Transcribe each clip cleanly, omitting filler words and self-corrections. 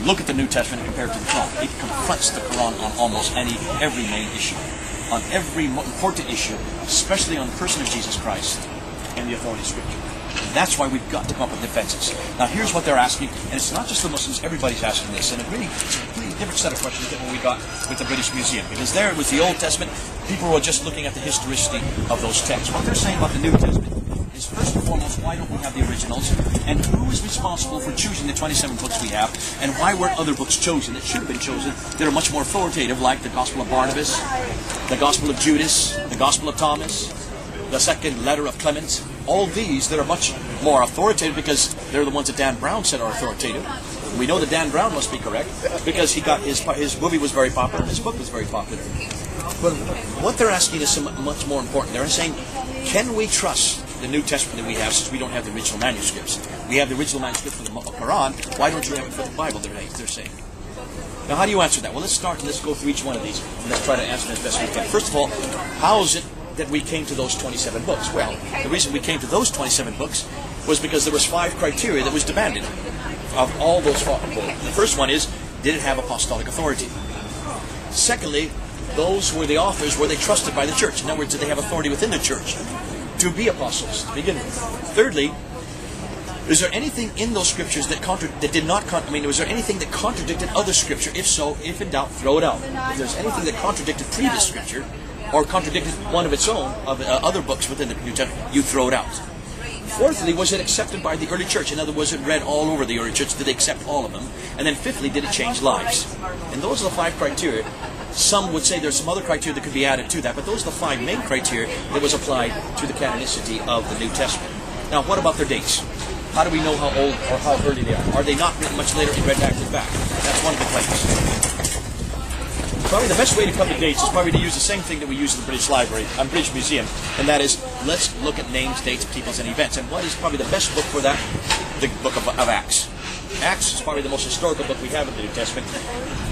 Look at the New Testament compared to the Quran. It confronts the Quran on almost every main issue. On every important issue, especially on the person of Jesus Christ and the authority of Scripture. And that's why we've got to come up with defenses. Now here's what they're asking, and it's not just the Muslims, everybody's asking this, and it's a completely different set of questions than what we got with the British Museum. Because there it was the Old Testament, people were just looking at the historicity of those texts. What they're saying about the New Testament is, first and foremost, why don't we have the originals, and who is responsible for choosing the 27 books we have, and why weren't other books chosen that should have been chosen that are much more authoritative, like the Gospel of Barnabas, the Gospel of Judas, the Gospel of Thomas, the second letter of Clement. All these that are much more authoritative because they're the ones that Dan Brown said are authoritative. We know that Dan Brown must be correct because he got his movie was very popular and his book was very popular. But what they're asking is much more important. They're saying, can we trust the New Testament that we have, since we don't have the original manuscripts? We have the original manuscript for the Quran. Why don't you have it for the Bible? They're saying. Now, how do you answer that? Well, let's start and let's go through each one of these and let's try to answer them as best we can. First of all, how is it that we came to those 27 books? Well, the reason we came to those 27 books was because there was 5 criteria that was demanded of all those 5. The first one is, did it have apostolic authority? Secondly, those who were the authors, were they trusted by the church? In other words, did they have authority within the church to be apostles to begin with? Thirdly, is there anything in those scriptures that was there anything that contradicted other scripture? If so, if in doubt, throw it out. If there's anything that contradicted previous scripture, or contradicted one of its own, of other books within the New Testament, you throw it out. Fourthly, was it accepted by the early church? In other words, was it read all over the early church? Did they accept all of them? And then fifthly, did it change lives? And those are the 5 criteria. Some would say there's some other criteria that could be added to that, but those are the 5 main criteria that was applied to the canonicity of the New Testament. Now, what about their dates? How do we know how old or how early they are? Are they not written much later and redacted back? That's one of the claims. Probably the best way to come to dates is probably to use the same thing that we use in the British Library, British Museum, and that is, let's look at names, dates, peoples, and events. And what is probably the best book for that? The book of Acts. Acts is probably the most historical book we have in the New Testament.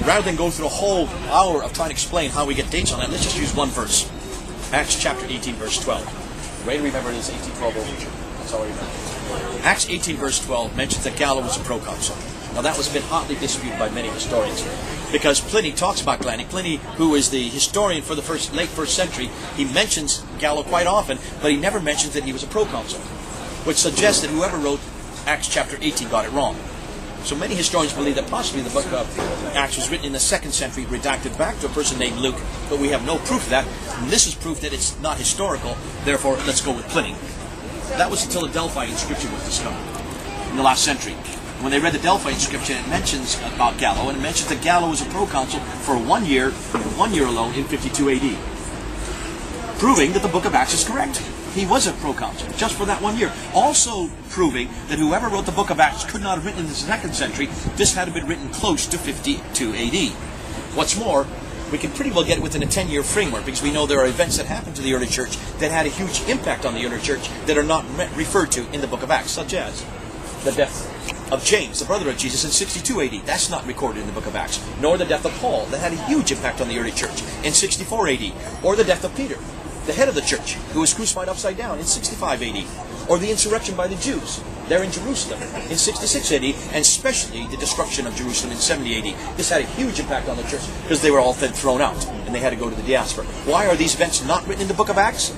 Rather than go through a whole hour of trying to explain how we get dates on that, let's just use one verse. Acts chapter 18, verse 12. The way to remember it is 18:12. That's all I remember. Acts 18, verse 12 mentions that Gallo was a proconsul. Now that was been hotly disputed by many historians, because Pliny talks about Pliny. Pliny, who is the historian for the late first century, he mentions Gallo quite often, but he never mentions that he was a proconsul, which suggests that whoever wrote Acts chapter 18 got it wrong. So many historians believe that possibly the book of Acts was written in the 2nd century, redacted back to a person named Luke, but we have no proof of that. And this is proof that it's not historical, therefore let's go with Pliny. That was until the Delphi inscription was discovered in the last century. When they read the Delphi inscription, it mentions about Gallo, and it mentions that Gallo was a proconsul for 1 year, and 1 year alone, in 52 AD. Proving that the book of Acts is correct. He was a proconsul, just for that 1 year. Also proving that whoever wrote the book of Acts could not have written in the 2nd century. This had to have been written close to 52 AD. What's more, we can pretty well get it within a 10-year framework, because we know there are events that happened to the early church that had a huge impact on the early church that are not referred to in the book of Acts, such as the death of James, the brother of Jesus, in 62 AD. That's not recorded in the book of Acts. Nor the death of Paul, that had a huge impact on the early church, in 64 AD. Or the death of Peter, the head of the church, who was crucified upside down in 65 AD. Or the insurrection by the Jews there in Jerusalem in 66 AD, and especially the destruction of Jerusalem in 70 AD. This had a huge impact on the church because they were all then thrown out and they had to go to the diaspora. Why are these events not written in the book of Acts?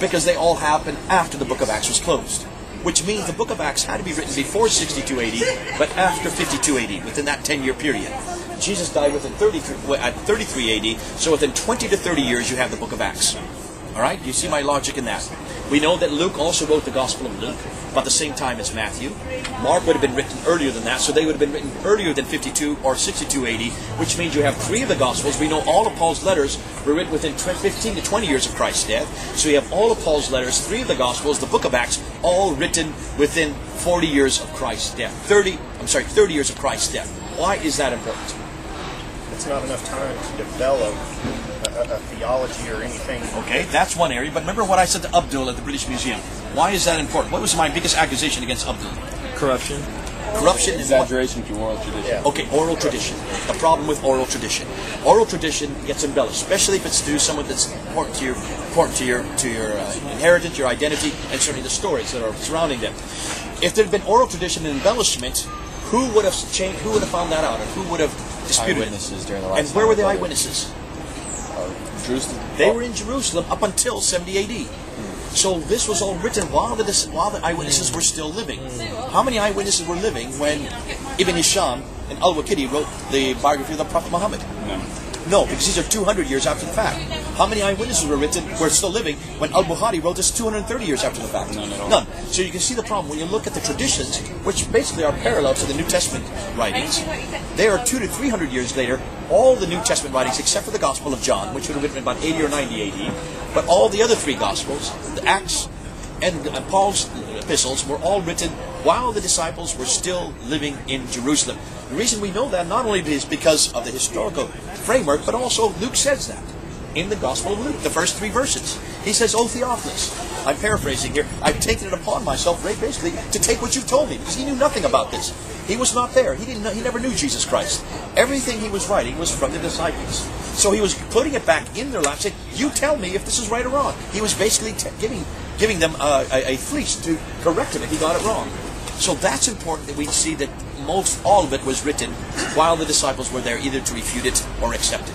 Because they all happened after the book of Acts was closed. Which means the book of Acts had to be written before 62 AD, but after 52 AD, within that 10-year period. Jesus died at 33 AD, so within 20 to 30 years you have the book of Acts. Alright, you see my logic in that? We know that Luke also wrote the Gospel of Luke about the same time as Matthew. Mark would have been written earlier than that, so they would have been written earlier than 52 or 62 AD, which means you have 3 of the Gospels. We know all of Paul's letters were written within 15 to 20 years of Christ's death. So you have all of Paul's letters, 3 of the Gospels, the book of Acts, all written within 40 years of Christ's death. 30 years of Christ's death. Why is that important? It's not enough time to develop a theology or anything. Okay, that's one area. But remember what I said to Abdul at the British Museum. Why is that important? What was my biggest accusation against Abdul? Corruption. Corruption and exaggeration to oral tradition. Yeah. Okay, oral tradition. The problem with oral tradition. Oral tradition gets embellished, especially if it's to someone that's important to your inheritance, your identity, and certainly the stories that are surrounding them. If there had been oral tradition and embellishment, Who would have changed? Who would have found that out? And who would have disputed Eyewitnesses it? during the last And where were the time. eyewitnesses? Jerusalem. They were in Jerusalem up until 70 AD. So this was all written while the eyewitnesses were still living. How many eyewitnesses were living when Ibn Hisham and Al-Waqidi wrote the biography of the Prophet Muhammad? No, because these are 200 years after the fact. How many eyewitnesses were still living when Al-Bukhari wrote this 230 years after the fact? None. So you can see the problem. When you look at the traditions, which basically are parallel to the New Testament writings, they are 200 to 300 years later. All the New Testament writings, except for the Gospel of John, which would have been written about 80 or 90 AD, but all the other three Gospels, the Acts, and Paul's epistles were all written while the disciples were still living in Jerusalem. The reason we know that not only is because of the historical framework, but also Luke says that in the Gospel of Luke, the first 3 verses. He says, "O Theophilus," I'm paraphrasing here, "I've taken it upon myself, right, basically, to take what you've told me," because he knew nothing about this. He was not there. He never knew Jesus Christ. Everything he was writing was from the disciples. So he was putting it back in their laps, saying, "You tell me if this is right or wrong." He was basically giving them a fleece to correct him if he got it wrong. So that's important that we see that all of it was written while the disciples were there, either to refute it or accept it.